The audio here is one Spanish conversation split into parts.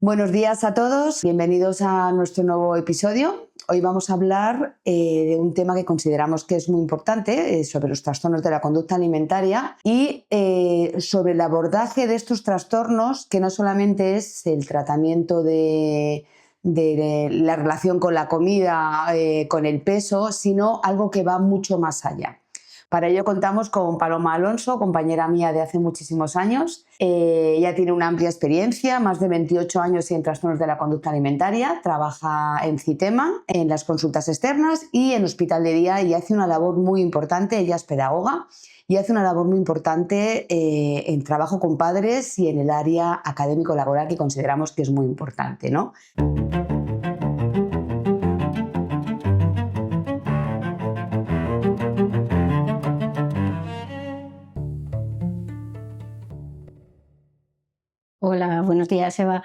Buenos días a todos, bienvenidos a nuestro nuevo episodio. Hoy vamos a hablar de un tema que consideramos que es muy importante, sobre los trastornos de la conducta alimentaria y sobre el abordaje de estos trastornos, que no solamente es el tratamiento de la relación con la comida, con el peso, sino algo que va mucho más allá. Para ello contamos con Paloma Alonso, compañera mía de hace muchísimos años. Ella tiene una amplia experiencia, más de 28 años en trastornos de la conducta alimentaria, trabaja en Citema, en las consultas externas y en hospital de día, y hace una labor muy importante. Ella es pedagoga y hace una labor muy importante en trabajo con padres y en el área académico-laboral, que consideramos que es muy importante, ¿no? Hola, buenos días, Eva.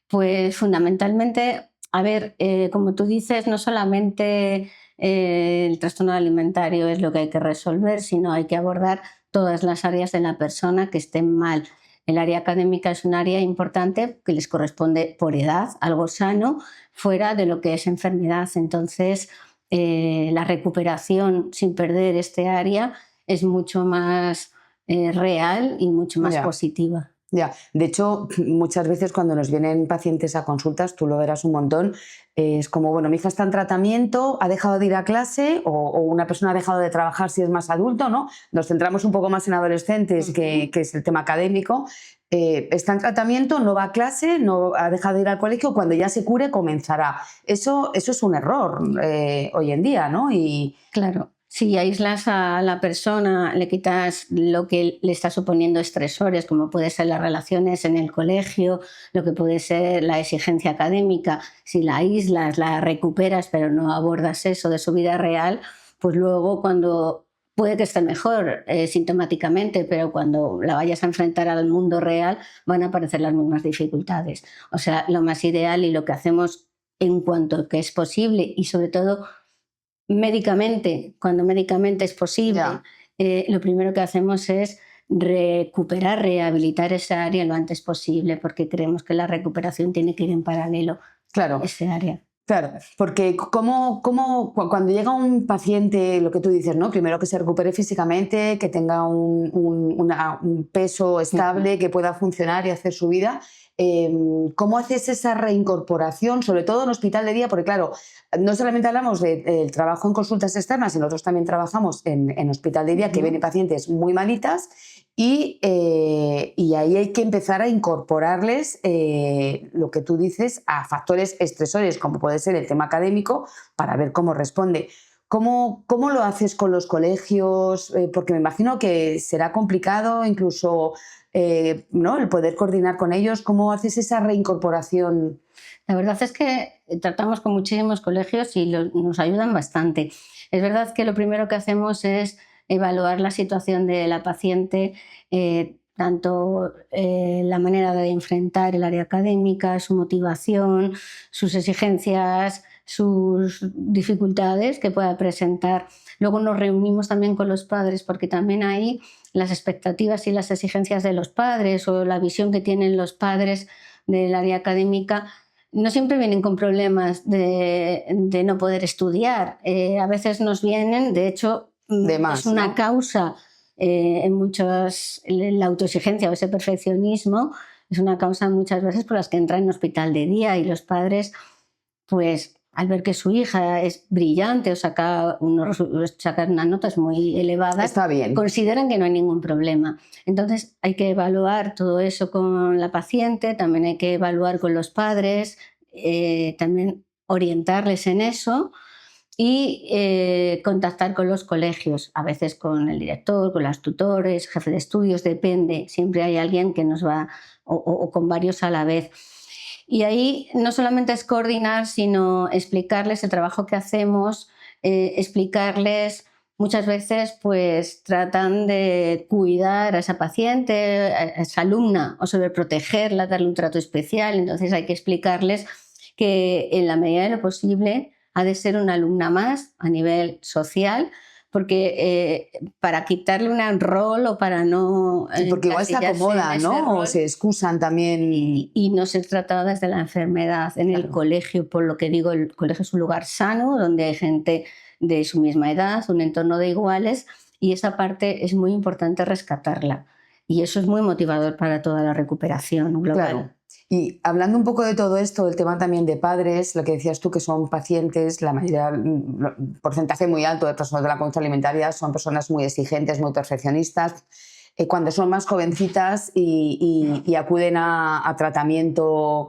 Pues fundamentalmente, a ver, como tú dices, no solamente el trastorno alimentario es lo que hay que resolver, sino hay que abordar todas las áreas de la persona que estén mal. El área académica es un área importante que les corresponde por edad, algo sano, fuera de lo que es enfermedad. Entonces, la recuperación sin perder este área es mucho más real y mucho más Ya. positiva. Ya, de hecho, muchas veces cuando nos vienen pacientes a consultas, tú lo verás un montón, es como, bueno, mi hija está en tratamiento, ha dejado de ir a clase o una persona ha dejado de trabajar si es más adulto, ¿no? Nos centramos un poco más en adolescentes, que es el tema académico. Está en tratamiento, no va a clase, no ha dejado de ir al colegio, cuando ya se cure comenzará. Eso es un error hoy en día, ¿no? Y Claro, si aíslas a la persona, le quitas lo que le está suponiendo estresores, como puede ser las relaciones en el colegio, lo que puede ser la exigencia académica, si la aíslas, la recuperas, pero no abordas eso de su vida real, pues luego cuando puede que esté mejor sintomáticamente, pero cuando la vayas a enfrentar al mundo real van a aparecer las mismas dificultades. O sea, lo más ideal y lo que hacemos en cuanto que es posible y sobre todo médicamente, cuando médicamente es posible, ya. lo primero que hacemos es recuperar, rehabilitar esa área lo antes posible, porque creemos que la recuperación tiene que ir en paralelo Claro. a ese área. Claro, porque cuando llega un paciente, lo que tú dices, ¿no? Primero que se recupere físicamente, que tenga un peso Ujú. estable, que pueda funcionar y hacer su vida. ¿Cómo haces esa reincorporación, sobre todo en hospital de día? Porque claro, no solamente hablamos del trabajo en consultas externas, sino nosotros también trabajamos en hospital de día, que Ujú. vienen pacientes muy malitas. Y ahí hay que empezar a incorporarles lo que tú dices a factores estresores, como puede ser el tema académico, para ver cómo responde. ¿Cómo lo haces con los colegios? Porque me imagino que será complicado incluso, ¿no? El poder coordinar con ellos. ¿Cómo haces esa reincorporación? La verdad es que tratamos con muchísimos colegios y nos ayudan bastante. Es verdad que lo primero que hacemos es evaluar la situación de la paciente, tanto la manera de enfrentar el área académica, su motivación, sus exigencias, sus dificultades que pueda presentar. Luego nos reunimos también con los padres, porque también ahí las expectativas y las exigencias de los padres o la visión que tienen los padres del área académica no siempre vienen con problemas de no poder estudiar. A veces nos vienen, de hecho, De es más, una ¿no? causa en muchos, la autoexigencia o ese perfeccionismo es una causa muchas veces por las que entran en hospital de día, y los padres, pues al ver que su hija es brillante o saca unas notas muy elevadas, Está bien. consideran que no hay ningún problema. Entonces hay que evaluar todo eso con la paciente, también hay que evaluar con los padres, también orientarles en eso y contactar con los colegios, a veces con el director, con las tutores, jefe de estudios, depende, siempre hay alguien que nos va, o con varios a la vez. Y ahí no solamente es coordinar, sino explicarles el trabajo que hacemos, explicarles. Muchas veces pues tratan de cuidar a esa paciente, a esa alumna, o sobreprotegerla, darle un trato especial. Entonces hay que explicarles que en la medida de lo posible ha de ser una alumna más a nivel social, porque para quitarle un rol o para no Sí, porque igual se encasillarse en acomodan, ese ¿no? O rol se excusan también. y no ser tratadas de la enfermedad. En el Claro. colegio, por lo que digo, el colegio es un lugar sano donde hay gente de su misma edad, un entorno de iguales, y esa parte es muy importante rescatarla. Y eso es muy motivador para toda la recuperación global. Claro. Y hablando un poco de todo esto, el tema también de padres, lo que decías tú, que son pacientes, la mayoría, porcentaje muy alto de personas de la conducta alimentaria son personas muy exigentes, muy perfeccionistas. Cuando son más jovencitas y acuden a tratamiento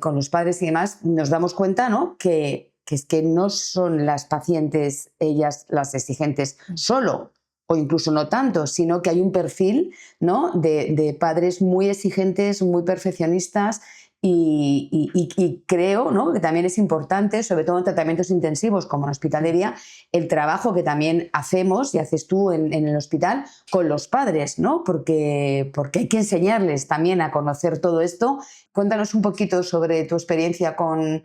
con los padres y demás, nos damos cuenta, ¿no?, que es que no son las pacientes ellas las exigentes solo, o incluso no tanto, sino que hay un perfil, ¿no?, de padres muy exigentes, muy perfeccionistas y creo, ¿no?, que también es importante, sobre todo en tratamientos intensivos como en hospital de día, el trabajo que también hacemos y haces tú en el hospital con los padres, ¿no?, porque hay que enseñarles también a conocer todo esto. Cuéntanos un poquito sobre tu experiencia con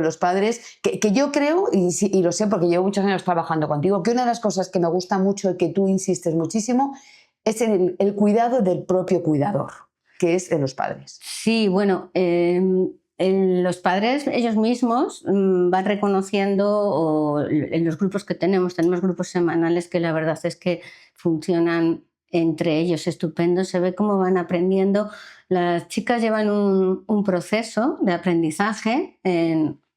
los padres, que yo creo, y lo sé porque llevo muchos años trabajando contigo, que una de las cosas que me gusta mucho y que tú insistes muchísimo es el cuidado del propio cuidador, que es de los padres. Sí, bueno, los padres ellos mismos van reconociendo, o en los grupos que tenemos grupos semanales que la verdad es que funcionan entre ellos estupendo, se ve cómo van aprendiendo. Las chicas llevan un proceso de aprendizaje,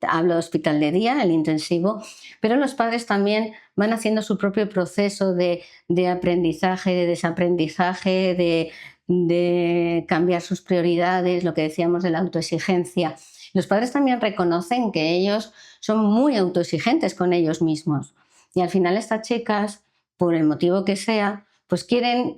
hablo de hospital de día, el intensivo, pero los padres también van haciendo su propio proceso de aprendizaje, de desaprendizaje, de cambiar sus prioridades, lo que decíamos de la autoexigencia. Los padres también reconocen que ellos son muy autoexigentes con ellos mismos y al final estas chicas, por el motivo que sea, pues quieren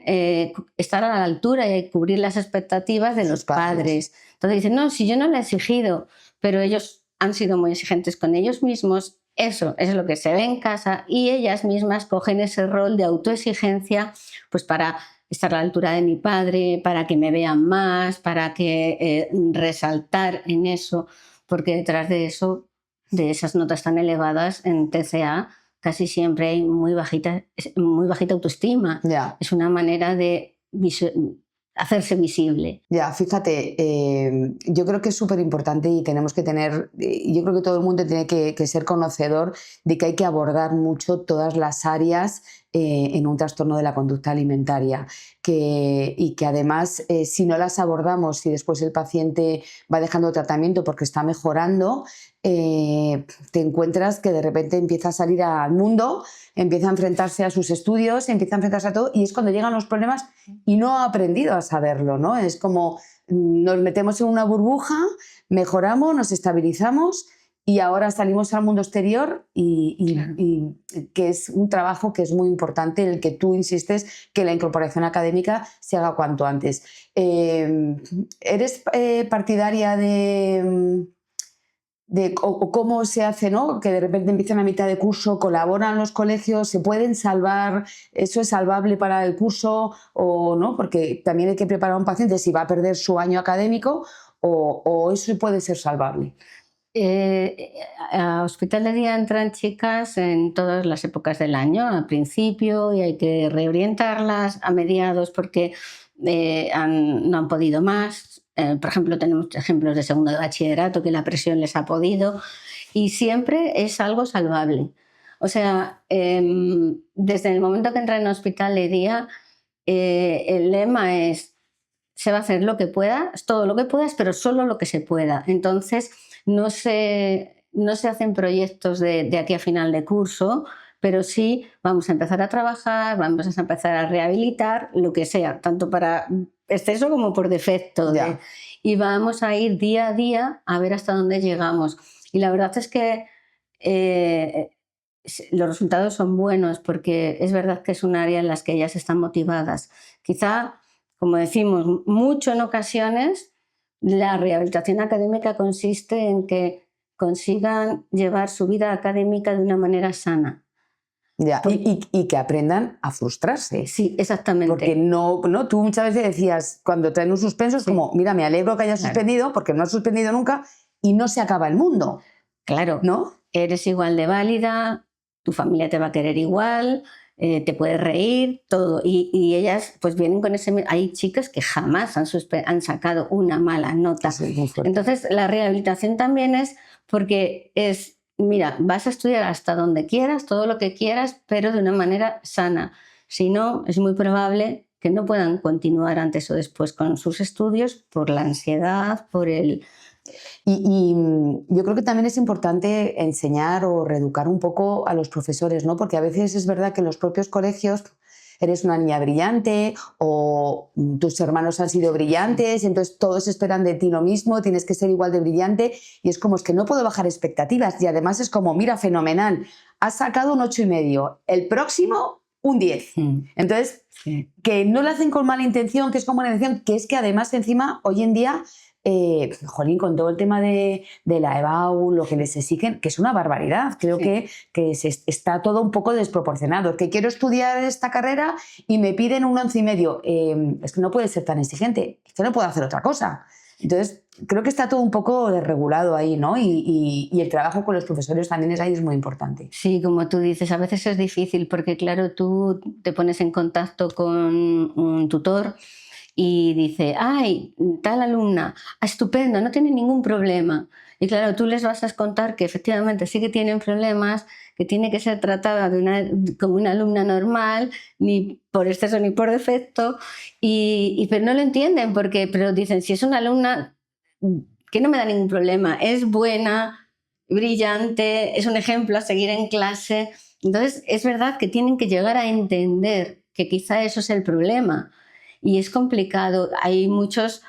estar a la altura y cubrir las expectativas de los padres. Entonces dicen, no, si yo no le he exigido, pero ellos han sido muy exigentes con ellos mismos, eso es lo que se ve en casa y ellas mismas cogen ese rol de autoexigencia pues para estar a la altura de mi padre, para que me vean más, para que resaltar en eso, porque detrás de eso, de esas notas tan elevadas en TCA, casi siempre hay muy bajita autoestima. Ya. Es una manera de hacerse visible. Ya, fíjate, yo creo que es súper importante y tenemos que tener, yo creo que todo el mundo tiene que ser conocedor de que hay que abordar mucho todas las áreas en un trastorno de la conducta alimentaria y que además si no las abordamos y después el paciente va dejando tratamiento porque está mejorando, te encuentras que de repente empieza a salir al mundo, empieza a enfrentarse a sus estudios, empieza a enfrentarse a todo y es cuando llegan los problemas y no ha aprendido a saberlo, ¿no? Es como nos metemos en una burbuja, mejoramos, nos estabilizamos y ahora salimos al mundo exterior y que es un trabajo que es muy importante, en el que tú insistes que la incorporación académica se haga cuanto antes. ¿Eres partidaria o cómo se hace, ¿no?, que de repente empiezan a mitad de curso, colaboran los colegios, se pueden salvar, eso es salvable para el curso o no? Porque también hay que preparar a un paciente si va a perder su año académico o eso puede ser salvable. A hospital de día entran chicas en todas las épocas del año, al principio, y hay que reorientarlas a mediados porque no han podido más. Por ejemplo, tenemos ejemplos de segundo de bachillerato que la presión les ha podido y siempre es algo salvable. O sea, desde el momento que entra en hospital de día, el lema es: se va a hacer lo que puedas, todo lo que puedas, pero solo lo que se pueda. Entonces, no se hacen proyectos de aquí a final de curso, pero sí vamos a empezar a trabajar, vamos a empezar a rehabilitar, lo que sea, tanto para exceso como por defecto. Y vamos a ir día a día a ver hasta dónde llegamos. Y la verdad es que los resultados son buenos porque es verdad que es un área en la que ellas están motivadas. Quizá, como decimos, mucho en ocasiones, la rehabilitación académica consiste en que consigan llevar su vida académica de una manera sana. Ya, y que aprendan a frustrarse. Sí, exactamente. Porque no, tú muchas veces decías, cuando traen un suspenso, es como, mira, me alegro que hayas suspendido, porque no has suspendido nunca y no se acaba el mundo. Claro, ¿no? Eres igual de válida, tu familia te va a querer igual, te puedes reír, todo. Y ellas pues vienen con ese... Hay chicas que jamás han sacado una mala nota. Sí, muy fuerte. Entonces la rehabilitación también es porque es, mira, vas a estudiar hasta donde quieras, todo lo que quieras, pero de una manera sana. Si no, es muy probable que no puedan continuar antes o después con sus estudios por la ansiedad, por el... Y yo creo que también es importante enseñar o reeducar un poco a los profesores, ¿no? Porque a veces es verdad que en los propios colegios eres una niña brillante o tus hermanos han sido brillantes, entonces todos esperan de ti lo mismo, tienes que ser igual de brillante y es como es que no puedo bajar expectativas y además es como, mira, fenomenal, has sacado un 8,5, el próximo un 10. Entonces, que no lo hacen con mala intención, que es con buena intención, que es que además encima hoy en día... jolín, con todo el tema de la EBAU, lo que les exigen, que es una barbaridad. Creo que está todo un poco desproporcionado. Que quiero estudiar esta carrera y me piden un 11,5. Es que no puede ser tan exigente, es que no puedo hacer otra cosa. Entonces, creo que está todo un poco desregulado ahí, ¿no? Y el trabajo con los profesores también es muy importante. Sí, como tú dices, a veces es difícil porque, claro, tú te pones en contacto con un tutor y dice, ay, tal alumna, estupendo, no tiene ningún problema. Y claro, tú les vas a contar que efectivamente sí que tienen problemas, que tiene que ser tratada como una alumna normal, ni por exceso ni por defecto, pero no lo entienden, pero dicen, si es una alumna que no me da ningún problema, es buena, brillante, es un ejemplo a seguir en clase. Entonces, es verdad que tienen que llegar a entender que quizá eso es el problema. Y es complicado. Hay muchos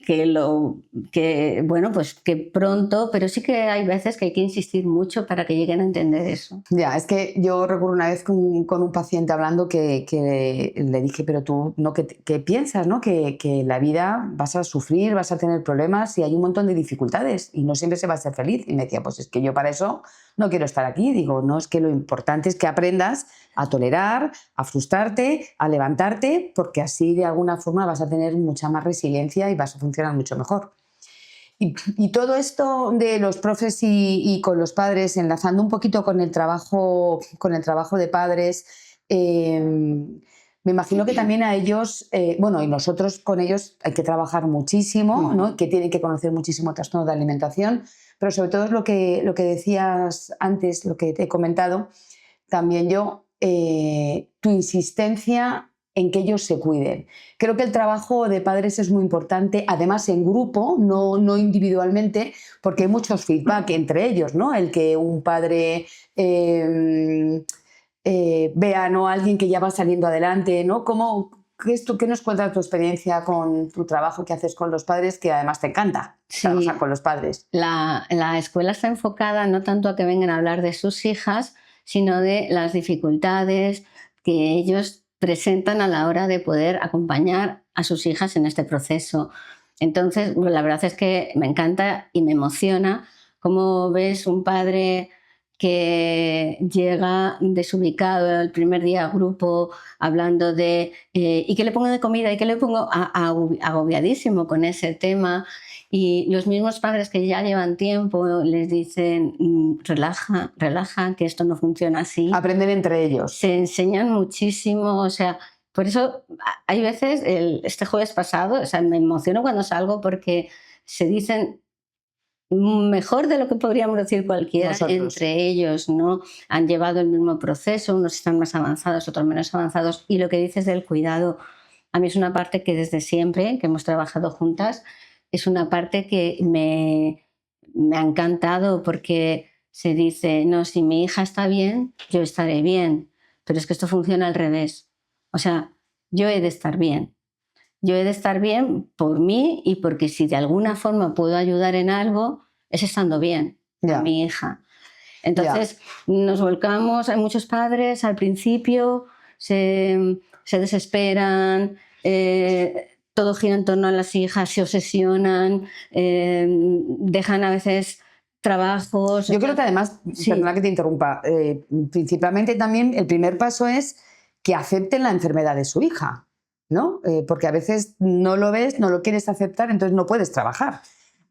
bueno, pues que pronto, pero sí que hay veces que hay que insistir mucho para que lleguen a entender eso. Ya, es que yo recuerdo una vez con un paciente hablando que le dije, pero tú, ¿no? ¿Qué piensas, ¿no? Que la vida vas a sufrir, vas a tener problemas y hay un montón de dificultades y no siempre se va a ser feliz. Y me decía, pues es que yo para eso no quiero estar aquí. Digo, no, es que lo importante es que aprendas a tolerar, a frustrarte, a levantarte, porque así de alguna forma vas a tener mucha más resiliencia y vas a funcionar mucho mejor. Y todo esto de los profes y con los padres, enlazando un poquito con el trabajo de padres, me imagino que también a ellos, bueno, y nosotros con ellos hay que trabajar muchísimo, ¿no? Que tienen que conocer muchísimo trastorno de alimentación, pero sobre todo es lo que decías antes, lo que te he comentado, también yo, tu insistencia en que ellos se cuiden. Creo que el trabajo de padres es muy importante, además en grupo, no individualmente, porque hay muchos feedback entre ellos, ¿no? El que un padre vea, ¿no?, a alguien que ya va saliendo adelante, ¿no? ¿Qué nos cuenta tu experiencia con tu trabajo que haces con los padres, que además te encanta trabajar con los padres? La escuela está enfocada no tanto a que vengan a hablar de sus hijas, sino de las dificultades que ellos presentan a la hora de poder acompañar a sus hijas en este proceso. Entonces, la verdad es que me encanta y me emociona cómo ves un padre que llega desubicado el primer día al grupo hablando de ¿y qué le pongo de comida? ¿Y qué le pongo? Agobiadísimo con ese tema. Y los mismos padres que ya llevan tiempo les dicen, relaja, relaja, que esto no funciona así. Aprenden entre ellos. Se enseñan muchísimo, o sea, por eso hay veces, este jueves pasado, o sea, me emociono cuando salgo porque se dicen mejor de lo que podríamos decir cualquiera entre ellos, ¿no? Han llevado el mismo proceso, unos están más avanzados, otros menos avanzados, y lo que dices del cuidado, a mí es una parte que desde siempre, que hemos trabajado juntas, es una parte que me ha encantado porque se dice, no, si mi hija está bien, yo estaré bien, pero es que esto funciona al revés. O sea, yo he de estar bien. Yo he de estar bien por mí y porque si de alguna forma puedo ayudar en algo, es estando bien a mi hija. Entonces nos volcamos, hay muchos padres al principio, se desesperan, todo gira en torno a las hijas, se obsesionan, dejan a veces trabajos. Yo creo que además, perdona que te interrumpa, principalmente también el primer paso es que acepten la enfermedad de su hija, ¿no? Porque a veces no lo ves, no lo quieres aceptar, entonces no puedes trabajar,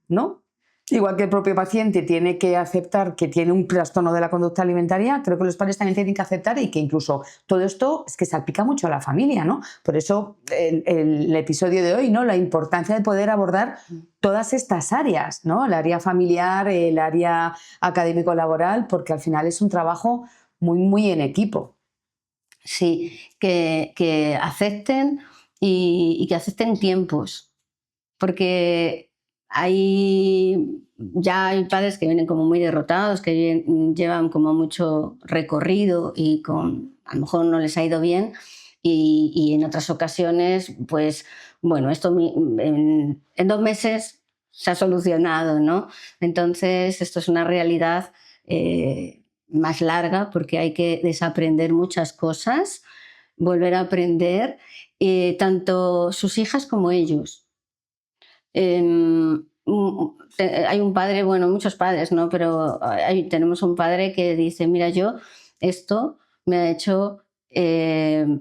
¿no? Igual que el propio paciente tiene que aceptar que tiene un trastorno de la conducta alimentaria, creo que los padres también tienen que aceptar y que incluso todo esto es que salpica mucho a la familia, ¿no? Por eso el episodio de hoy, ¿no? La importancia de poder abordar todas estas áreas, ¿no? El área familiar, el área académico-laboral, porque al final es un trabajo muy, muy en equipo. Sí, que acepten y que acepten tiempos, porque ya hay padres que vienen como muy derrotados, que llevan como mucho recorrido y a lo mejor no les ha ido bien y en otras ocasiones, pues bueno, esto en 2 meses se ha solucionado, ¿no? Entonces, esto es una realidad más larga porque hay que desaprender muchas cosas, volver a aprender, tanto sus hijas como ellos. Hay un padre, bueno, muchos padres, ¿no? Pero tenemos un padre que dice, mira, esto me ha hecho, me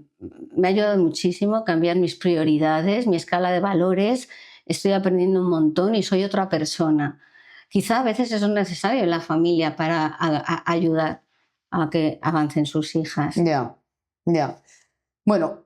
ha ayudado muchísimo a cambiar mis prioridades, mi escala de valores, estoy aprendiendo un montón y soy otra persona. Quizá a veces eso es necesario en la familia para ayudar a que avancen sus hijas. Ya, ya. Bueno,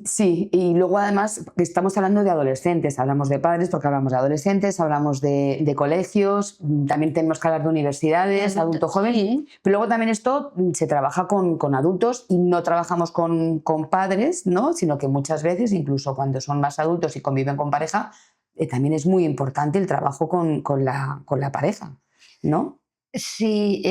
sí, y luego además estamos hablando de adolescentes, hablamos de padres porque hablamos de adolescentes, hablamos de colegios, también tenemos que hablar de universidades, adulto joven, Sí. pero luego también esto se trabaja con adultos y no trabajamos con padres, ¿no? Sino que muchas veces, incluso cuando son más adultos y conviven con pareja, también es muy importante el trabajo con la pareja, ¿no? Sí,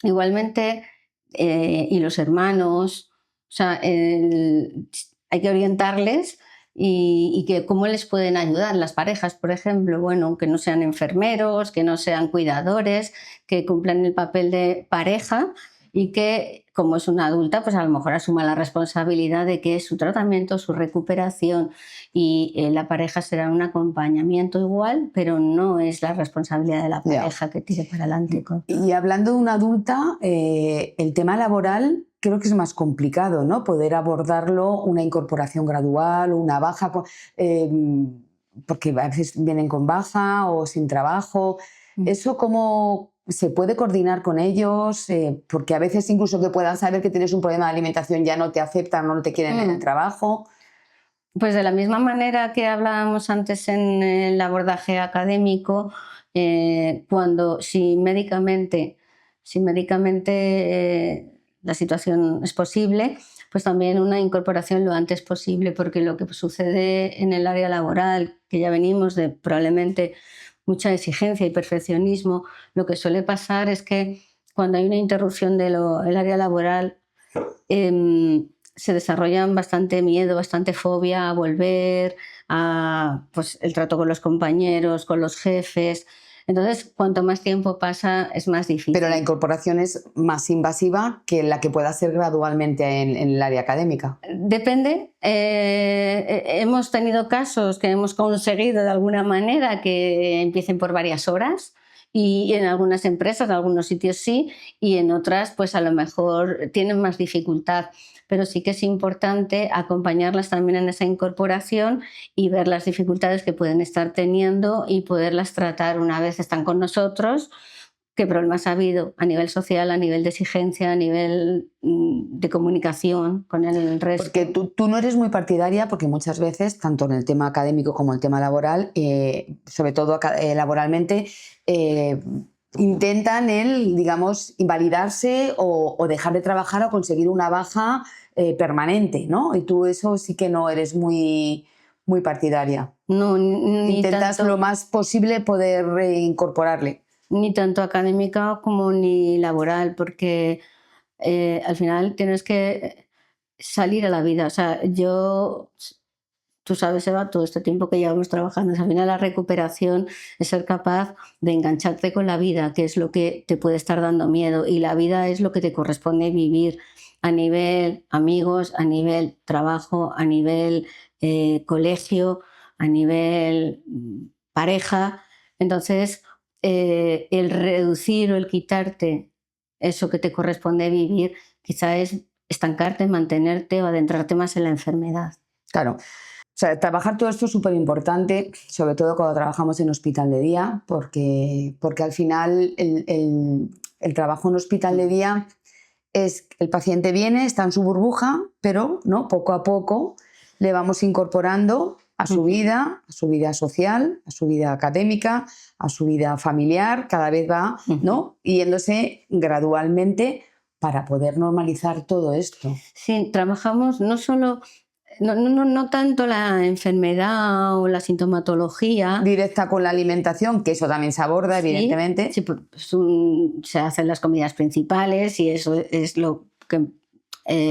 igualmente, y los hermanos, o sea, hay que orientarles y que cómo les pueden ayudar las parejas, por ejemplo, bueno, que no sean enfermeros, que no sean cuidadores, que cumplan el papel de pareja y que, como es una adulta, pues a lo mejor asuma la responsabilidad de que su tratamiento, su recuperación y la pareja será un acompañamiento igual, pero no es la responsabilidad de la Ya. pareja que tire para adelante. Y hablando de una adulta, el tema laboral creo que es más complicado, ¿no? Poder abordarlo, una incorporación gradual, una baja, eh, porque a veces vienen con baja o sin trabajo. ¿Eso cómo se puede coordinar con ellos? Porque a veces incluso que puedan saber que tienes un problema de alimentación ya no te aceptan, no te quieren en el trabajo. Pues de la misma manera que hablábamos antes en el abordaje académico, si médicamente la situación es posible, pues también una incorporación lo antes posible, porque lo que sucede en el área laboral, que ya venimos de probablemente mucha exigencia y perfeccionismo, lo que suele pasar es que cuando hay una interrupción del área laboral, se desarrollan bastante miedo, bastante fobia a volver, pues, el trato con los compañeros, con los jefes. Entonces, cuanto más tiempo pasa, es más difícil. Pero la incorporación es más invasiva que la que pueda ser gradualmente en el área académica. Depende. Hemos tenido casos que hemos conseguido de alguna manera que empiecen por varias horas y en algunas empresas, en algunos sitios sí, y en otras pues a lo mejor tienen más dificultad. Pero sí que es importante acompañarlas también en esa incorporación y ver las dificultades que pueden estar teniendo y poderlas tratar una vez están con nosotros. ¿Qué problemas ha habido a nivel social, a nivel de exigencia, a nivel de comunicación con el resto? Porque tú no eres muy partidaria, porque muchas veces, tanto en el tema académico como el tema laboral, sobre todo laboralmente, intentan digamos, invalidarse o dejar de trabajar o conseguir una baja permanente, ¿no? Y tú eso sí que no eres muy, muy partidaria. No, ni Intentas tanto, lo más posible poder incorporarle. ni tanto académica como ni laboral, porque al final tienes que salir a la vida. O sea, tú sabes, Eva, todo este tiempo que llevamos trabajando, al final la recuperación es ser capaz de engancharte con la vida, que es lo que te puede estar dando miedo, y la vida es lo que te corresponde vivir a nivel amigos, a nivel trabajo, a nivel colegio, a nivel pareja. Entonces, el reducir o el quitarte eso que te corresponde vivir, quizá es estancarte, mantenerte o adentrarte más en la enfermedad. Claro. sea, trabajar todo esto es súper importante, sobre todo cuando trabajamos en hospital de día, porque al final el trabajo en hospital de día es el paciente viene, está en su burbuja, pero ¿no? Poco a poco le vamos incorporando a su vida social, a su vida académica, a su vida familiar, cada vez va, ¿no? yéndose gradualmente para poder normalizar todo esto. Sí, trabajamos no solo, no tanto la enfermedad o la sintomatología. Directa con la alimentación, que eso también se aborda, Sí, evidentemente. sí, pues, se hacen las comidas principales y eso es lo que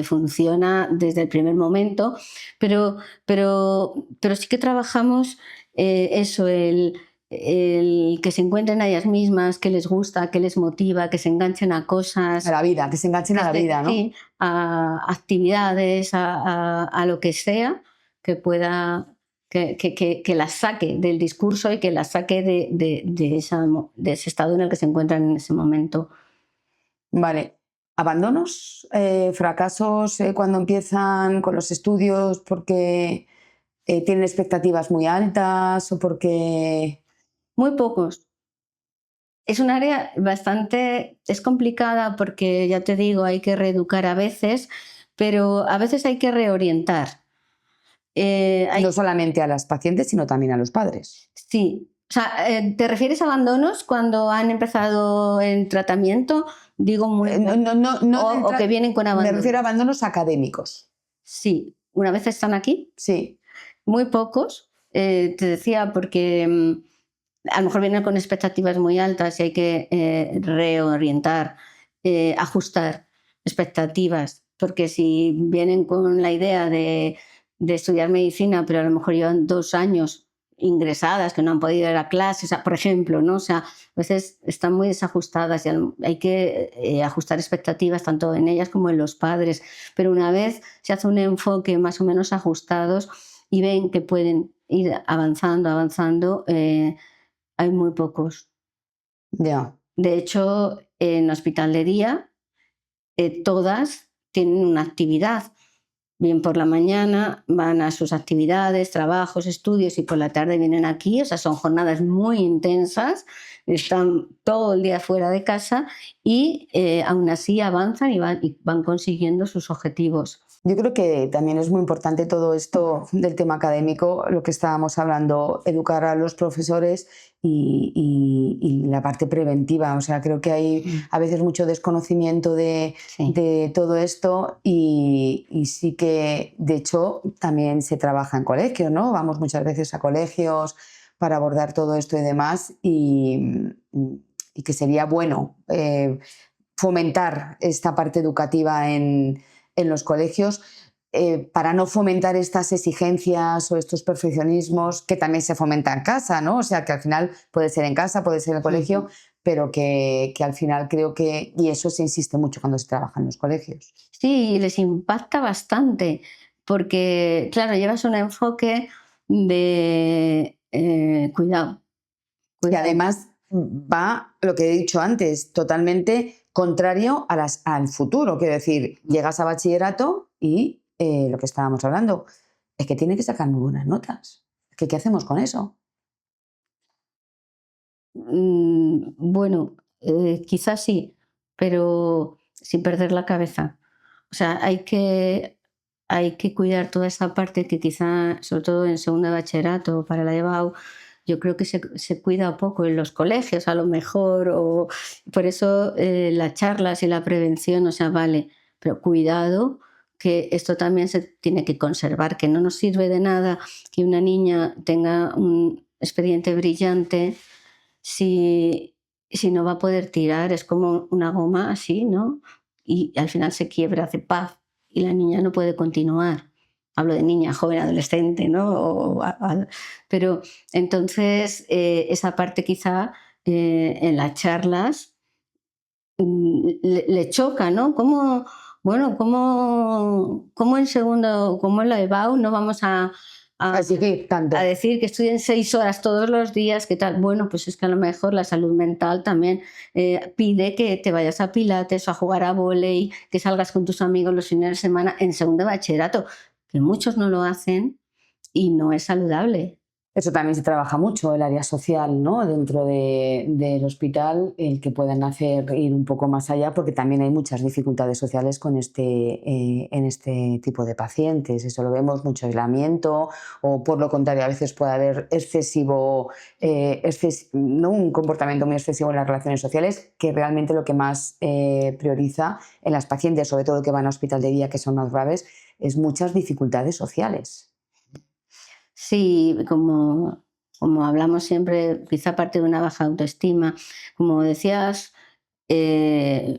funciona desde el primer momento, pero sí que trabajamos eso, el que se encuentren a ellas mismas, que les gusta, que les motiva, que se enganchen a cosas. A la vida, que se enganchen a la vida, ¿no? Sí, a actividades, a lo que sea que pueda, que las saque del discurso y que las saque de ese estado en el que se encuentran en ese momento. Vale. ¿Abandonos? ¿Fracasos cuando empiezan con los estudios porque tienen expectativas muy altas o porque... Muy pocos. Es un área bastante, es complicada porque ya te digo, hay que reeducar a veces, pero a veces hay que reorientar. No solamente a las pacientes, sino también a los padres. Sí. O sea, ¿te refieres a abandonos cuando han empezado el tratamiento? Digo muy... o que vienen con abandonos. Me refiero a abandonos académicos. Sí. ¿Una vez están aquí? Sí. Muy pocos. Te decía porque a lo mejor vienen con expectativas muy altas y hay que reorientar, ajustar expectativas, porque si vienen con la idea de estudiar medicina, pero a lo mejor llevan 2 años ingresadas, que no han podido ir a clases, por ejemplo, ¿no? O sea, a veces están muy desajustadas y hay que ajustar expectativas tanto en ellas como en los padres, pero una vez se hace un enfoque más o menos ajustados y ven que pueden ir avanzando, hay muy pocos. Ya. De hecho, en hospital de día, todas tienen una actividad. Bien por la mañana van a sus actividades, trabajos, estudios y por la tarde vienen aquí. O sea, son jornadas muy intensas, están todo el día fuera de casa y aún así avanzan y van consiguiendo sus objetivos. Yo creo que también es muy importante todo esto del tema académico, lo que estábamos hablando, educar a los profesores y la parte preventiva. O sea, creo que hay a veces mucho desconocimiento de todo esto y sí que, de hecho, también se trabaja en colegios, ¿no? Vamos muchas veces a colegios para abordar todo esto y demás y que sería bueno fomentar esta parte educativa en los colegios para no fomentar estas exigencias o estos perfeccionismos que también se fomentan en casa, ¿no? O sea, que al final puede ser en casa, puede ser en el colegio, pero que al final creo que, y eso se insiste mucho cuando se trabaja en los colegios. Sí, les impacta bastante, porque, claro, llevas un enfoque de cuidado. Y además va, lo que he dicho antes, totalmente contrario al futuro. Quiero decir, llegas a bachillerato y lo que estábamos hablando es que tiene que sacar muy buenas notas. ¿Qué hacemos con eso? Bueno, quizás sí, pero sin perder la cabeza. O sea, hay que cuidar toda esa parte que quizá, sobre todo en segundo de bachillerato para la EBAU, yo creo que se cuida poco en los colegios, a lo mejor, o por eso las charlas y la prevención, o sea, vale, pero cuidado que esto también se tiene que conservar, que no nos sirve de nada que una niña tenga un expediente brillante si no va a poder tirar. Es como una goma así, ¿no? Y al final se quiebra, hace paf, y la niña no puede continuar. Hablo de niña, joven, adolescente, ¿no? Pero entonces esa parte quizá en las charlas le choca, ¿no? Bueno, ¿cómo en segundo, cómo en la EBAU no vamos a Exigir tanto. a decir que estudien 6 horas todos los días, ¿qué tal? Bueno, pues es que a lo mejor la salud mental también pide que te vayas a pilates o a jugar a vóley, que salgas con tus amigos los fines de semana en segundo de bachillerato, que muchos no lo hacen y no es saludable. Eso también se trabaja mucho, el área social, ¿no? Dentro del hospital, el que puedan ir un poco más allá, porque también hay muchas dificultades sociales en este tipo de pacientes. Eso lo vemos, mucho aislamiento, o por lo contrario, a veces puede haber ¿no? Un comportamiento muy excesivo en las relaciones sociales, que realmente lo que más prioriza en las pacientes, sobre todo que van a hospital de día, que son más graves, es muchas dificultades sociales. Sí, como hablamos siempre, quizá parte de una baja autoestima. Como decías,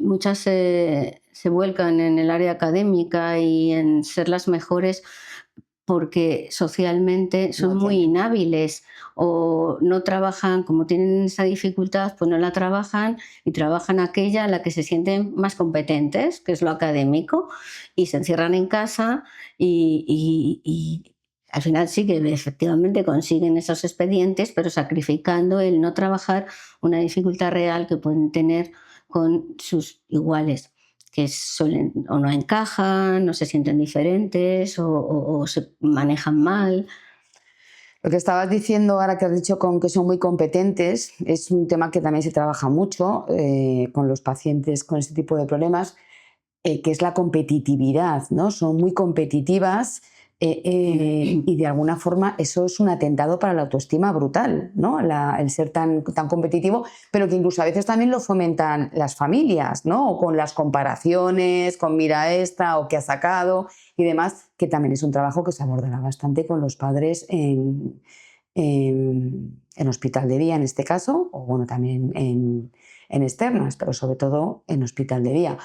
muchas se vuelcan en el área académica y en ser las mejores porque socialmente No son muy tienen. inhábiles o no trabajan, como tienen esa dificultad, pues no la trabajan y trabajan aquella en la que se sienten más competentes, que es lo académico, y se encierran en casa y al final sí que efectivamente consiguen esos expedientes, pero sacrificando el no trabajar una dificultad real que pueden tener con sus iguales, que suelen o no encajan, o se sienten diferentes, o se manejan mal. Lo que estabas diciendo ahora que has dicho con que son muy competentes es un tema que también se trabaja mucho con los pacientes con este tipo de problemas, que es la competitividad, ¿no? Son muy competitivas y de alguna forma eso es un atentado para la autoestima brutal, ¿no? El ser tan competitivo, pero que incluso a veces también lo fomentan las familias, ¿no? O con las comparaciones, con mira esta o qué ha sacado y demás, que también es un trabajo que se abordará bastante con los padres en hospital de día en este caso, o bueno, también en externas, pero sobre todo en hospital de día.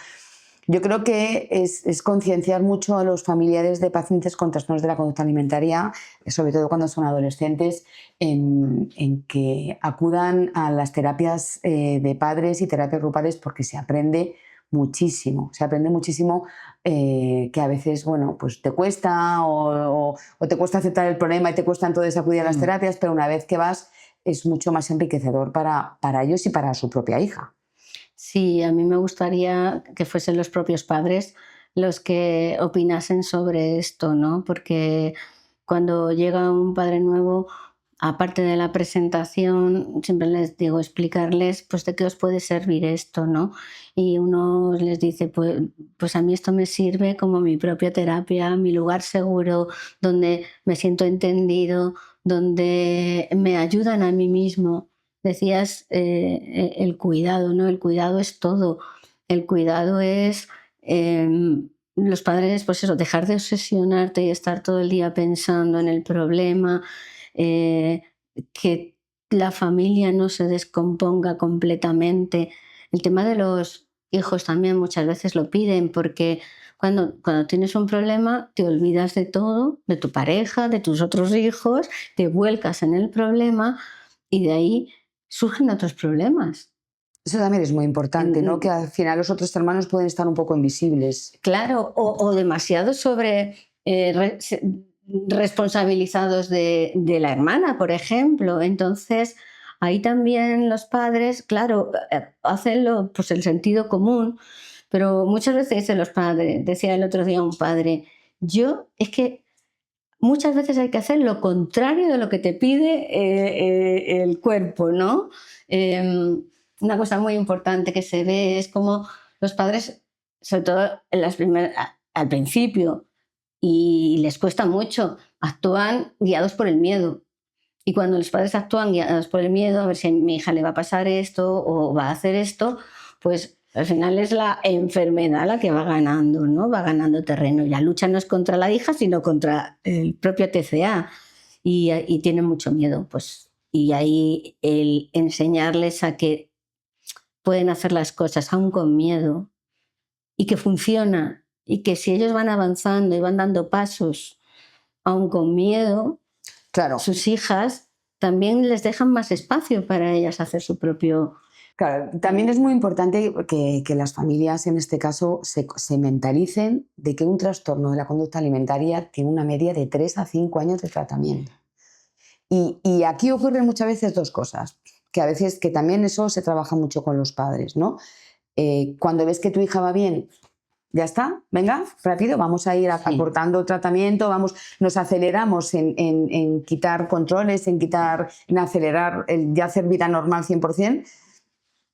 Yo creo que es concienciar mucho a los familiares de pacientes con trastornos de la conducta alimentaria, sobre todo cuando son adolescentes, en que acudan a las terapias de padres y terapias grupales porque se aprende muchísimo, que a veces, bueno, pues te cuesta o te cuesta aceptar el problema y te cuesta entonces acudir a las terapias, pero una vez que vas es mucho más enriquecedor para ellos y para su propia hija. Sí, a mí me gustaría que fuesen los propios padres los que opinasen sobre esto, ¿no? Porque cuando llega un padre nuevo, aparte de la presentación, siempre les digo explicarles, pues, de qué os puede servir esto, ¿no? Y uno les dice, pues a mí esto me sirve como mi propia terapia, mi lugar seguro, donde me siento entendido, donde me ayudan a mí mismo. Decías el cuidado, ¿no? El cuidado es todo. El cuidado es los padres, pues eso, dejar de obsesionarte y estar todo el día pensando en el problema, eh, que la familia no se descomponga completamente. El tema de los hijos también muchas veces lo piden porque cuando tienes un problema te olvidas de todo, de tu pareja, de tus otros hijos, te vuelcas en el problema y de ahí surgen otros problemas. Eso también es muy importante, ¿no? Que al final los otros hermanos pueden estar un poco invisibles. Claro, o demasiado responsabilizados de la hermana, por ejemplo. Entonces, ahí también los padres, claro, hacen pues el sentido común, pero muchas veces dicen los padres, decía el otro día un padre, es que muchas veces hay que hacer lo contrario de lo que te pide el cuerpo, ¿no? Una cosa muy importante que se ve es como los padres, sobre todo en al principio, y les cuesta mucho, actúan guiados por el miedo. Y cuando los padres actúan guiados por el miedo, a ver si a mi hija le va a pasar esto o va a hacer esto, pues al final es la enfermedad la que va ganando, ¿no? Va ganando terreno. Y la lucha no es contra la hija, sino contra el propio TCA. Y tienen mucho miedo, pues. Y ahí el enseñarles a que pueden hacer las cosas aún con miedo y que funciona. Y que si ellos van avanzando y van dando pasos aún con miedo, Claro, sus hijas también les dejan más espacio para ellas hacer su propio. claro. También es muy importante que las familias en este caso se mentalicen de que un trastorno de la conducta alimentaria tiene una media de 3 a 5 años de tratamiento. Y aquí ocurren muchas veces dos cosas, que a veces que también eso se trabaja mucho con los padres, ¿no? Cuando ves que tu hija va bien, Ya está, venga, rápido, vamos a ir acortando tratamiento, nos aceleramos en quitar controles, en acelerar, ya hacer vida normal 100%,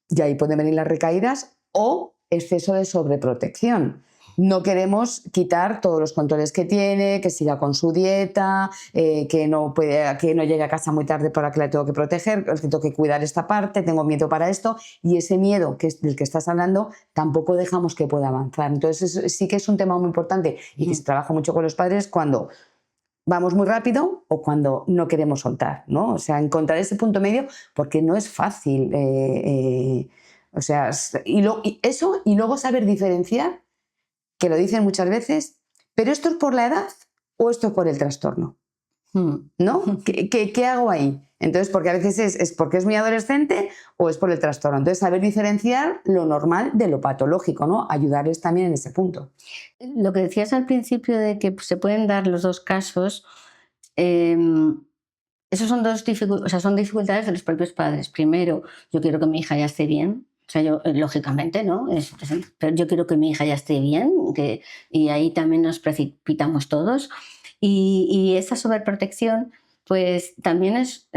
y ahí pueden venir las recaídas o exceso de sobreprotección. No queremos quitar todos los controles que tiene, que siga con su dieta, que no llegue a casa muy tarde para que la tengo que proteger, que tengo que cuidar esta parte, tengo miedo para esto, y ese miedo del que estás hablando tampoco dejamos que pueda avanzar. Entonces sí que es un tema muy importante y que se trabaja mucho con los padres cuando vamos muy rápido o cuando no queremos soltar, ¿no? O sea, encontrar ese punto medio, porque no es fácil. O sea, y luego saber diferenciar, que lo dicen muchas veces, pero ¿esto es por la edad o esto es por el trastorno? ¿No? ¿Qué hago ahí? Entonces, porque a veces es porque es muy adolescente o es por el trastorno. Entonces, saber diferenciar lo normal de lo patológico, ¿no? Ayudarles también en ese punto. Lo que decías al principio de que se pueden dar los dos casos, esos son son dificultades de los propios padres. Primero, yo quiero que mi hija ya esté bien. O sea, yo, lógicamente, ¿no? Pero yo quiero que mi hija ya esté bien, y ahí también nos precipitamos todos. Y esa sobreprotección, pues también es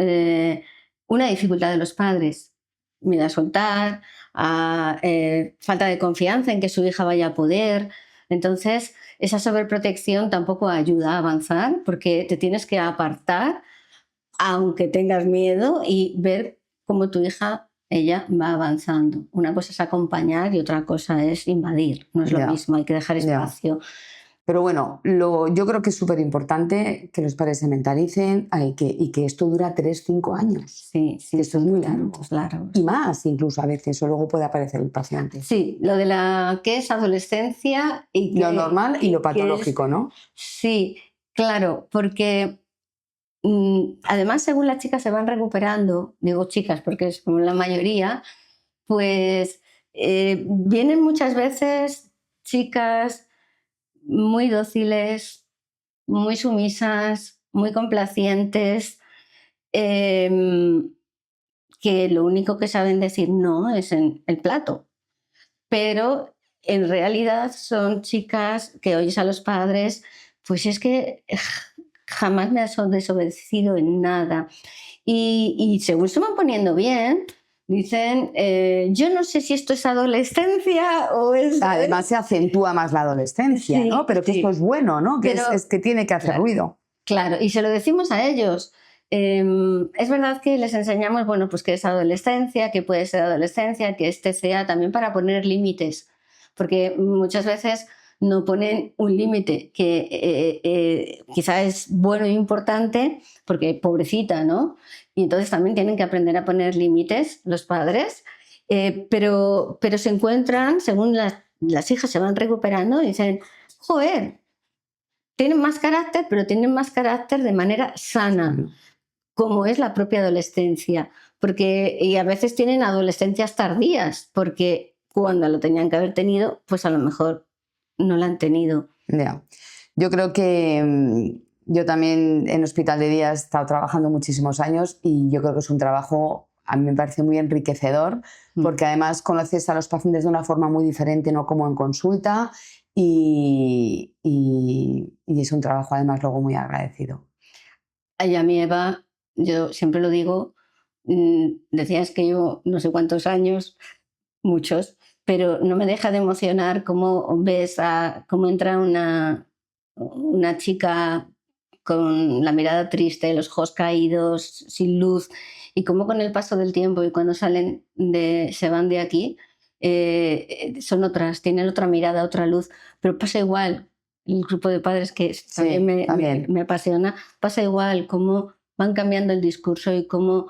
una dificultad de los padres. Miedo a soltar, falta de confianza en que su hija vaya a poder. Entonces, esa sobreprotección tampoco ayuda a avanzar, porque te tienes que apartar, aunque tengas miedo, y ver cómo tu hija, ella va avanzando. Una cosa es acompañar y otra cosa es invadir. No es lo mismo, hay que dejar espacio. Pero bueno, yo creo que es súper importante que los padres se mentalicen y que esto dura 3-5 años. Sí, que esto es muy largo. Y más incluso a veces, o luego puede aparecer el paciente. Sí, lo de que es adolescencia y lo normal y lo patológico, ¿no? Sí, claro, porque además, según las chicas se van recuperando, digo chicas porque es como la mayoría, pues vienen muchas veces chicas muy dóciles, muy sumisas, muy complacientes, que lo único que saben decir no es en el plato. Pero en realidad son chicas que oyes a los padres, pues es que jamás me has desobedecido en nada. Y según se van poniendo bien, dicen, yo no sé si esto es adolescencia o es... Además se acentúa más la adolescencia, sí, ¿no? Pero que esto es bueno, ¿no? Que es que tiene que hacer ruido. Claro, y se lo decimos a ellos. Es verdad que les enseñamos, bueno, pues que es adolescencia, que puede ser adolescencia, que es TCA, también para poner límites, porque muchas veces no ponen un límite que quizá es bueno e importante, porque pobrecita, ¿no? Y entonces también tienen que aprender a poner límites los padres, pero se encuentran, según las hijas se van recuperando, y dicen, joder, tienen más carácter, pero tienen más carácter de manera sana, como es la propia adolescencia, y a veces tienen adolescencias tardías, porque cuando lo tenían que haber tenido, pues a lo mejor no la han tenido. Yeah. Yo creo que yo también en hospital de día he estado trabajando muchísimos años y yo creo que es un trabajo, a mí me parece muy enriquecedor, porque además conoces a los pacientes de una forma muy diferente, no como en consulta, y es un trabajo además luego muy agradecido. Y a mí, Eva, yo siempre lo digo, decías que yo no sé cuántos años, muchos, pero no me deja de emocionar cómo ves cómo entra una chica con la mirada triste, los ojos caídos, sin luz, y cómo con el paso del tiempo y cuando se van de aquí, son otras, tienen otra mirada, otra luz, pero pasa igual. El grupo de padres que también me apasiona, pasa igual, cómo van cambiando el discurso y cómo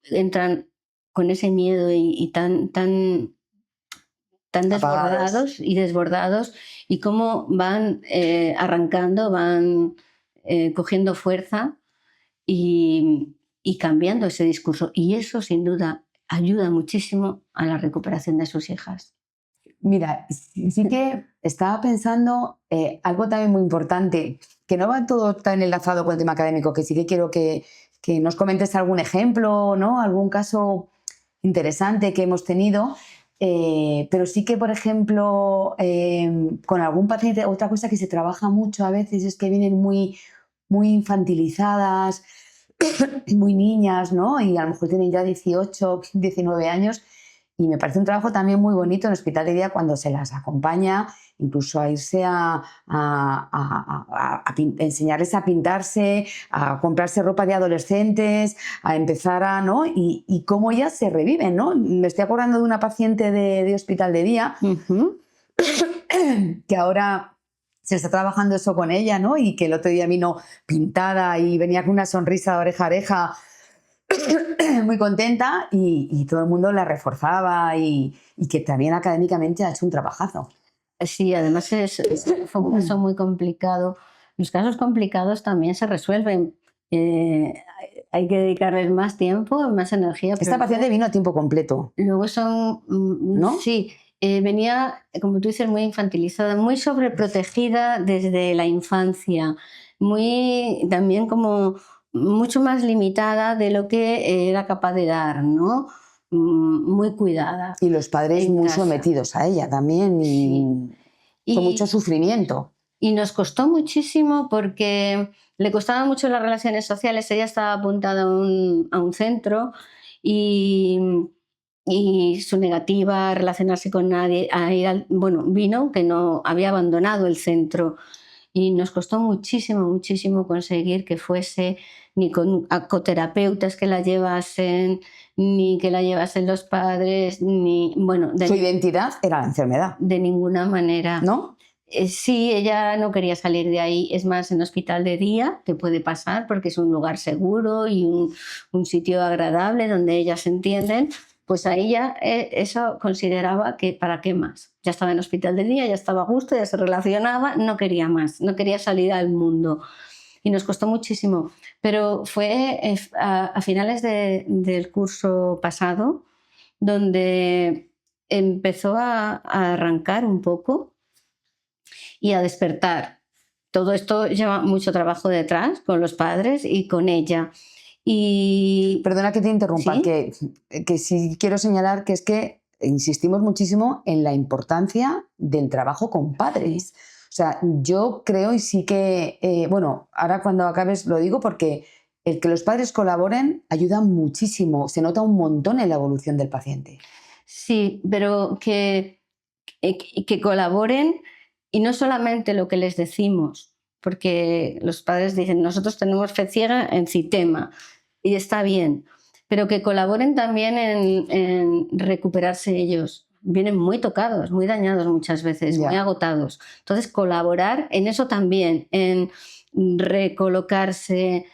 entran con ese miedo y tan desbordados, y cómo van arrancando, van cogiendo fuerza y cambiando ese discurso. Y eso, sin duda, ayuda muchísimo a la recuperación de sus hijas. Mira, sí que estaba pensando algo también muy importante, que no va todo tan enlazado con el tema académico, que sí que quiero que nos comentes algún ejemplo, ¿no? Algún caso interesante que hemos tenido, Pero sí que, por ejemplo, con algún paciente, otra cosa que se trabaja mucho a veces es que vienen muy, muy infantilizadas, muy niñas, ¿no? Y a lo mejor tienen ya 18, 19 años. Y me parece un trabajo también muy bonito en hospital de día cuando se las acompaña, incluso a irse enseñarles a pintarse, a comprarse ropa de adolescentes, a empezar a, ¿no? Y cómo ellas se reviven, ¿no? Me estoy acordando de una paciente de hospital de día que ahora se está trabajando eso con ella, ¿no? Y que el otro día vino pintada y venía con una sonrisa de oreja a oreja muy contenta y todo el mundo la reforzaba y que también académicamente ha hecho un trabajazo. Sí, además fue un caso muy complicado. Los casos complicados también se resuelven. Hay que dedicarles más tiempo, más energía. Esta paciente vino a tiempo completo. Luego son, ¿no? Sí, venía, como tú dices, muy infantilizada, muy sobreprotegida desde la infancia, muy también como mucho más limitada de lo que era capaz de dar, ¿no? Muy cuidada. Y los padres muy casa. Sometidos a ella también y con mucho sufrimiento. Y nos costó muchísimo porque le costaban mucho las relaciones sociales. Ella estaba apuntada a un centro y su negativa a relacionarse con nadie, a ir bueno, vino que no había abandonado el centro y nos costó muchísimo, muchísimo conseguir que fuese ni con acoterapeutas que la llevasen, ni que la llevasen los padres, ni, bueno... Su identidad era la enfermedad. De ninguna manera. ¿No? Sí, ella no quería salir de ahí. Es más, en hospital de día, que puede pasar porque es un lugar seguro y un sitio agradable donde ellas se entienden, pues a ella eso consideraba que para qué más. Ya estaba en hospital de día, ya estaba a gusto, ya se relacionaba, no quería más, no quería salir al mundo. Y nos costó muchísimo. Pero fue a finales del curso pasado donde empezó a arrancar un poco y a despertar. Todo esto lleva mucho trabajo detrás con los padres y con ella. Y... Perdona que te interrumpa, ¿sí? que sí quiero señalar que es que insistimos muchísimo en la importancia del trabajo con padres. O sea, yo creo y sí que, bueno, ahora cuando acabes lo digo porque el que los padres colaboren ayuda muchísimo, se nota un montón en la evolución del paciente. Sí, pero que colaboren y no solamente lo que les decimos, porque los padres dicen, nosotros tenemos fe ciega en Citema y está bien, pero que colaboren también en recuperarse ellos. Vienen muy tocados, muy dañados muchas veces, muy agotados. Entonces, colaborar en eso también, en recolocarse,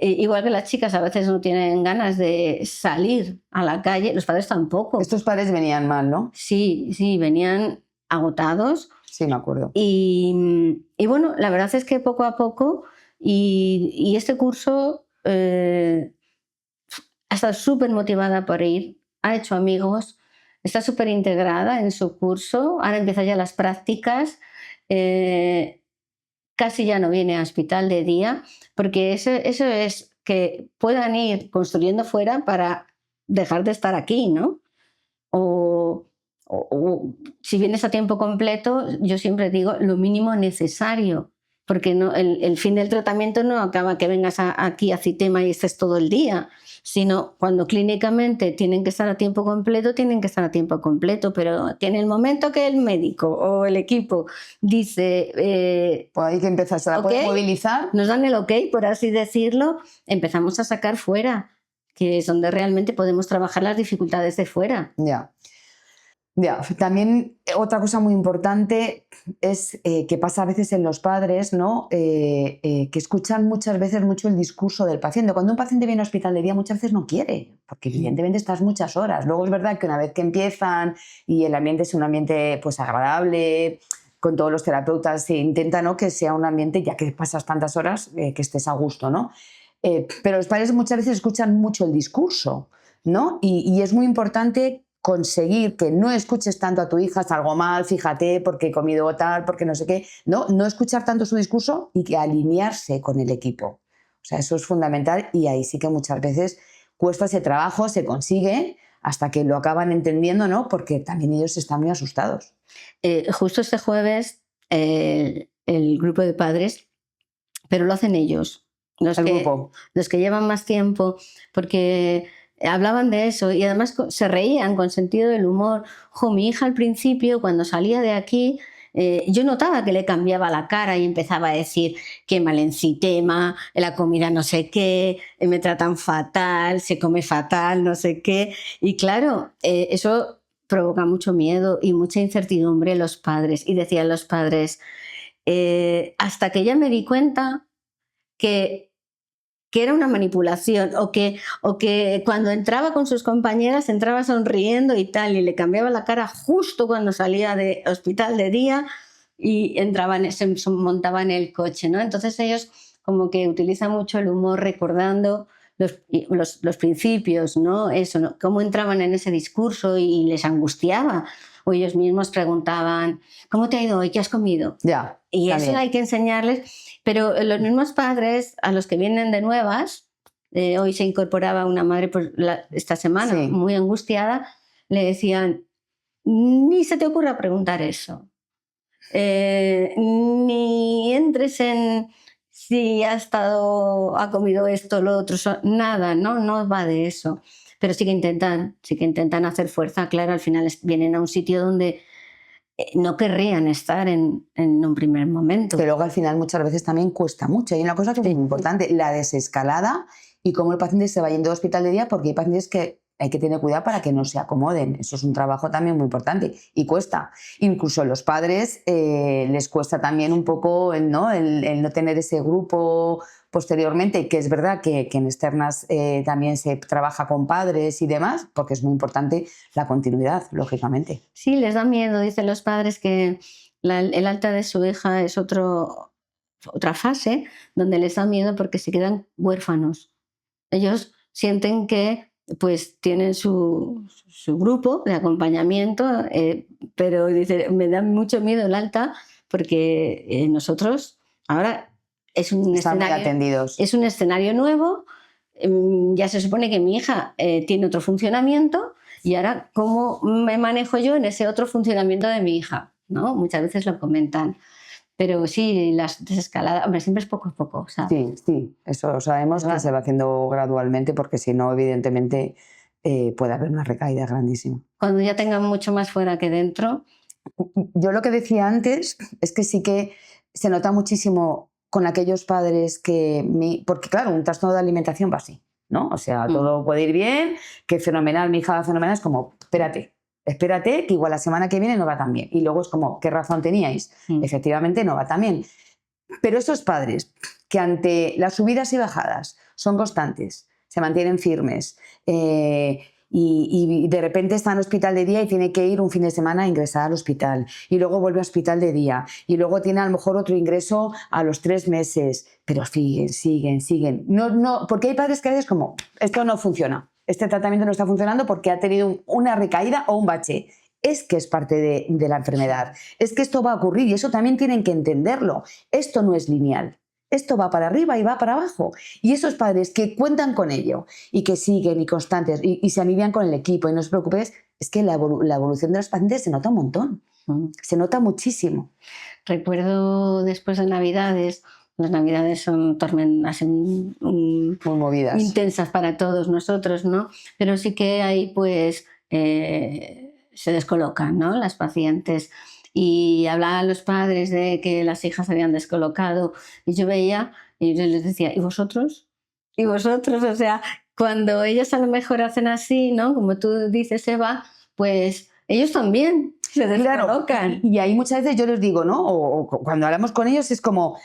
igual que las chicas a veces no tienen ganas de salir a la calle, los padres tampoco. Estos padres venían mal, ¿no? Sí, venían agotados. Sí, me acuerdo. Y bueno, la verdad es que poco a poco, y este curso ha estado súper motivada por ir, ha hecho amigos, está súper integrada en su curso, ahora empieza ya las prácticas, casi ya no viene a hospital de día, porque eso es que puedan ir construyendo fuera para dejar de estar aquí, ¿no? O si vienes a tiempo completo, yo siempre digo lo mínimo necesario, porque no, el fin del tratamiento no acaba que vengas aquí a Citema y estés todo el día, sino cuando clínicamente tienen que estar a tiempo completo, tienen que estar a tiempo completo, pero que en el momento que el médico o el equipo dice... pues hay que empezar a poder movilizar. Nos dan el ok, por así decirlo, empezamos a sacar fuera, que es donde realmente podemos trabajar las dificultades de fuera. Ya. También otra cosa muy importante es que pasa a veces en los padres, ¿no? Que escuchan muchas veces mucho el discurso del paciente. Cuando un paciente viene a hospital de día muchas veces no quiere, porque evidentemente estás muchas horas. Luego es verdad que una vez que empiezan y el ambiente es un ambiente pues agradable, con todos los terapeutas se intenta, ¿no?, que sea un ambiente, ya que pasas tantas horas, que estés a gusto, ¿no? Pero los padres muchas veces escuchan mucho el discurso, ¿no? Y es muy importante conseguir que no escuches tanto a tu hija, salgo mal, fíjate, porque he comido tal, porque no sé qué, no escuchar tanto su discurso y que alinearse con el equipo. O sea, eso es fundamental y ahí sí que muchas veces cuesta ese trabajo, se consigue hasta que lo acaban entendiendo, ¿no? Porque también ellos están muy asustados. Justo este jueves el grupo de padres, pero lo hacen ellos, El grupo. los que llevan más tiempo, porque hablaban de eso y además se reían con sentido del humor. Jo, mi hija al principio, cuando salía de aquí, yo notaba que le cambiaba la cara y empezaba a decir qué mal en sistema, la comida no sé qué, me tratan fatal, se come fatal, no sé qué. Y claro, eso provoca mucho miedo y mucha incertidumbre en los padres. Y decían los padres, hasta que ya me di cuenta que era una manipulación o que cuando entraba con sus compañeras entraba sonriendo y tal y le cambiaba la cara justo cuando salía de hospital de día y entraban, se montaban en el coche, ¿no? Entonces ellos como que utilizan mucho el humor recordando los principios, ¿no? Eso, ¿no? Cómo entraban en ese discurso y les angustiaba. O ellos mismos preguntaban, ¿cómo te ha ido hoy? ¿Qué has comido? Ya, Y eso también. hay que enseñarles. Pero los mismos padres, a los que vienen de nuevas, hoy se incorporaba una madre esta semana Sí. muy angustiada, le decían, ni se te ocurra preguntar eso, ni entres en si ha comido esto, lo otro, nada, no va de eso. Pero sí que intentan hacer fuerza, claro, al final vienen a un sitio donde no querrían estar en un primer momento. Que luego al final muchas veces también cuesta mucho. Hay una cosa que es muy importante, la desescalada y cómo el paciente se va yendo al hospital de día, porque hay pacientes que hay que tener cuidado para que no se acomoden. Eso es un trabajo también muy importante y cuesta. Incluso a los padres les cuesta también un poco el no tener ese grupo posteriormente, que es verdad que en externas también se trabaja con padres y demás, porque es muy importante la continuidad, lógicamente. Sí, les da miedo, dicen los padres, que el alta de su hija es otra fase donde les da miedo porque se quedan huérfanos. Ellos sienten que pues tienen su grupo de acompañamiento, pero dice, me da mucho miedo el alta porque nosotros ahora Están muy atendidos. es un escenario nuevo, ya se supone que mi hija tiene otro funcionamiento y ahora cómo me manejo yo en ese otro funcionamiento de mi hija, ¿no? Muchas veces lo comentan. Pero sí, las desescaladas, hombre, siempre es poco a poco, ¿sabes? Sí, eso sabemos que se va haciendo gradualmente porque si no, evidentemente, puede haber una recaída grandísima. Cuando ya tengan mucho más fuera que dentro. Yo lo que decía antes es que sí que se nota muchísimo con aquellos padres porque claro, un trastorno de alimentación va así, ¿no? O sea, todo puede ir bien, que fenomenal, mi hija va fenomenal, es como, espérate, que igual la semana que viene no va tan bien. Y luego es como, ¿qué razón teníais? Efectivamente no va tan bien. Pero esos padres que ante las subidas y bajadas son constantes, se mantienen firmes y de repente está en hospital de día y tiene que ir un fin de semana a ingresar al hospital y luego vuelve a hospital de día y luego tiene a lo mejor otro ingreso a los 3 meses, pero siguen. No, porque hay padres que a veces como, esto no funciona, este tratamiento no está funcionando porque ha tenido una recaída o un bache. Es que es parte de la enfermedad, es que esto va a ocurrir y eso también tienen que entenderlo. Esto no es lineal, esto va para arriba y va para abajo. Y esos padres que cuentan con ello y que siguen y constantes y se alivian con el equipo y no os preocupéis, es que la evolución de los pacientes se nota un montón, se nota muchísimo. Recuerdo después de Navidades, las Navidades son muy movidas, intensas para todos nosotros, ¿no? Pero sí que ahí pues se descolocan, ¿no? Las pacientes y hablaban los padres de que las hijas se habían descolocado y yo veía y yo les decía, ¿y vosotros? ¿Y vosotros? O sea, cuando ellos a lo mejor hacen así, ¿no? Como tú dices, Eva, pues ellos también se descolocan. Claro, y ahí muchas veces yo les digo, ¿no? O cuando hablamos con ellos es como,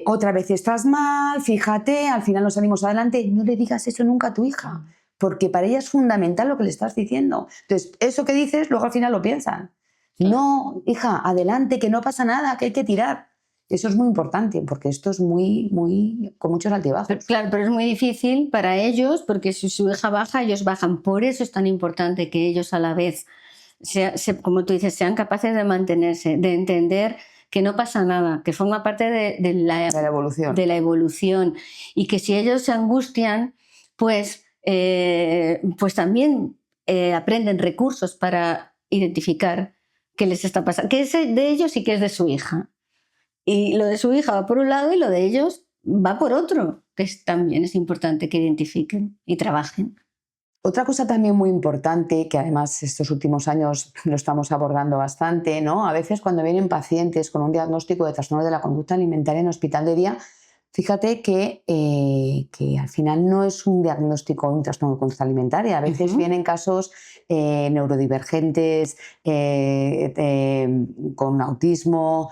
otra vez estás mal, fíjate, al final nos salimos adelante. No le digas eso nunca a tu hija, porque para ella es fundamental lo que le estás diciendo. Entonces, eso que dices, luego al final lo piensan. No, hija, adelante, que no pasa nada, que hay que tirar. Eso es muy importante, porque esto es con muchos altibajos. Claro, pero es muy difícil para ellos, porque si su hija baja, ellos bajan. Por eso es tan importante que ellos a la vez, como tú dices, sean capaces de mantenerse, de entender que no pasa nada, que forma parte de la evolución y que si ellos se angustian, pues también aprenden recursos para identificar qué les está pasando, qué es de ellos y qué es de su hija. Y lo de su hija va por un lado y lo de ellos va por otro, que también es importante que identifiquen y trabajen. Otra cosa también muy importante, que además estos últimos años lo estamos abordando bastante, ¿no? A veces cuando vienen pacientes con un diagnóstico de trastorno de la conducta alimentaria en hospital de día, fíjate que al final no es un diagnóstico de un trastorno de conducta alimentaria. A veces vienen casos neurodivergentes, con autismo,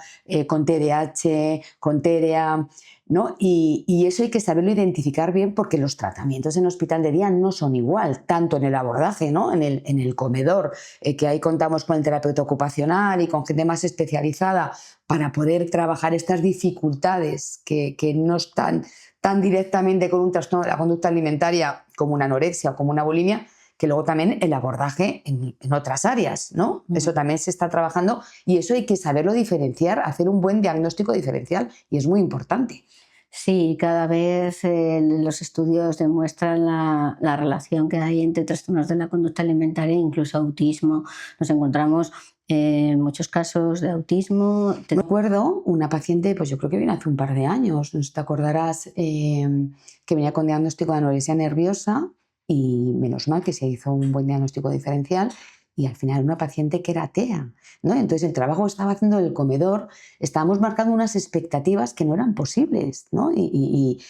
con TDAH, con TEA, ¿no? Y eso hay que saberlo identificar bien, porque los tratamientos en hospital de día no son igual, tanto en el abordaje, ¿no? en el comedor, que ahí contamos con el terapeuta ocupacional y con gente más especializada para poder trabajar estas dificultades que no están tan directamente con un trastorno de la conducta alimentaria como una anorexia o como una bulimia, que luego también el abordaje en otras áreas, ¿no? Eso también se está trabajando, y eso hay que saberlo diferenciar, hacer un buen diagnóstico diferencial, y es muy importante. Sí, cada vez los estudios demuestran la relación que hay entre trastornos de la conducta alimentaria e incluso autismo. Nos encontramos muchos casos de autismo. Me acuerdo una paciente, pues yo creo que viene hace un par de años, no sé si te acordarás, que venía con diagnóstico de anorexia nerviosa, y menos mal que se hizo un buen diagnóstico diferencial, y al final una paciente que era TEA, ¿no? Entonces el trabajo que estaba haciendo en el comedor, estábamos marcando unas expectativas que no eran posibles, ¿no? Y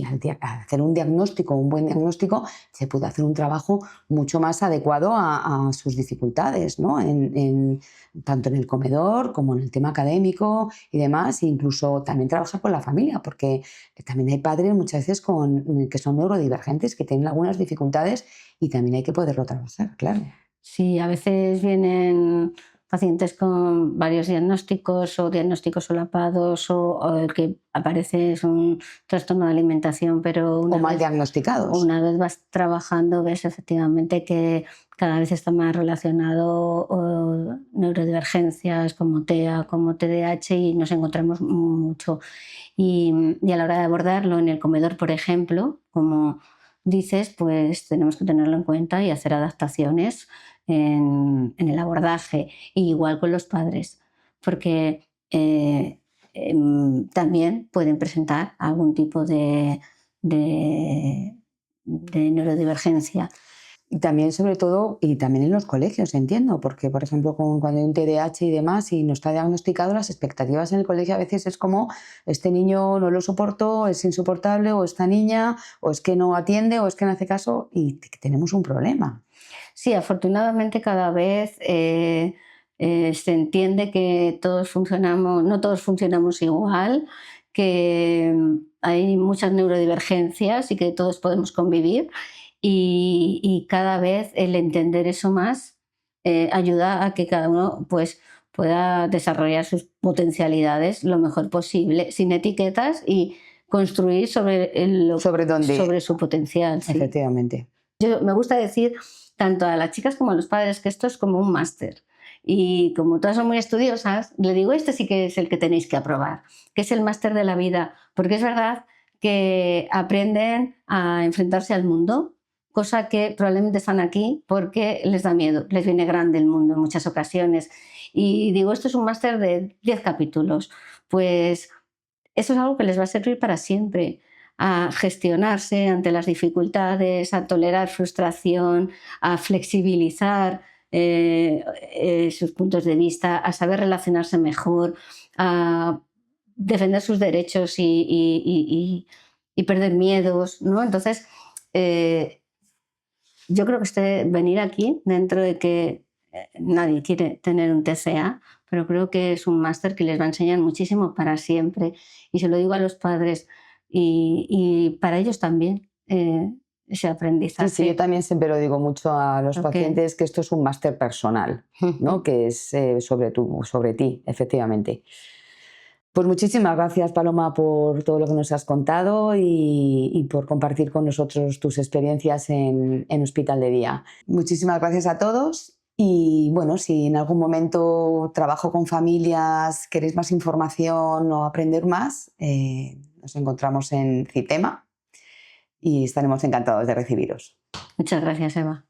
al hacer un diagnóstico, un buen diagnóstico, se pudo hacer un trabajo mucho más adecuado a sus dificultades, ¿no? Tanto en el comedor como en el tema académico y demás, e incluso también trabajar con la familia, porque también hay padres muchas veces que son neurodivergentes, que tienen algunas dificultades, y también hay que poderlo trabajar, claro. Sí, a veces vienen pacientes con varios diagnósticos o diagnósticos solapados, o el que aparece es un trastorno de alimentación, pero O mal diagnosticados. una vez vas trabajando ves efectivamente que cada vez está más relacionado neurodivergencias como TEA, como TDAH, y nos encontramos mucho. Y a la hora de abordarlo en el comedor, por ejemplo, como dices, pues tenemos que tenerlo en cuenta y hacer adaptaciones en el abordaje, y igual con los padres, porque también pueden presentar algún tipo de neurodivergencia. Y también, sobre todo, y también en los colegios, entiendo, porque, por ejemplo, cuando hay un TDAH y demás y no está diagnosticado, las expectativas en el colegio a veces es como: este niño no lo soporto, es insoportable, o esta niña, o es que no atiende, o es que no hace caso, y tenemos un problema. Sí, afortunadamente cada vez se entiende que no todos funcionamos igual, que hay muchas neurodivergencias y que todos podemos convivir, y cada vez el entender eso más ayuda a que cada uno pues, pueda desarrollar sus potencialidades lo mejor posible, sin etiquetas, y construir sobre su potencial. Sí. Efectivamente. Me gusta decir tanto a las chicas como a los padres que esto es como un máster. Y como todas son muy estudiosas, le digo, este sí que es el que tenéis que aprobar, que es el máster de la vida, porque es verdad que aprenden a enfrentarse al mundo, cosa que probablemente están aquí porque les da miedo, les viene grande el mundo en muchas ocasiones. Y digo, esto es un máster de 10 capítulos, pues eso es algo que les va a servir para siempre, a gestionarse ante las dificultades, a tolerar frustración, a flexibilizar sus puntos de vista, a saber relacionarse mejor, a defender sus derechos y perder miedos, ¿no? Entonces, yo creo que venir aquí, dentro de que nadie quiere tener un TCA, pero creo que es un máster que les va a enseñar muchísimo para siempre. Y se lo digo a los padres, y para ellos también, ese aprendizaje. Sí, yo también siempre lo digo mucho a los pacientes, que esto es un máster personal, ¿no? Que es sobre ti, efectivamente. Pues muchísimas gracias, Paloma, por todo lo que nos has contado y por compartir con nosotros tus experiencias en Hospital de Día. Muchísimas gracias a todos, y bueno, si en algún momento trabajo con familias, queréis más información o aprender más, nos encontramos en Citema y estaremos encantados de recibiros. Muchas gracias, Eva.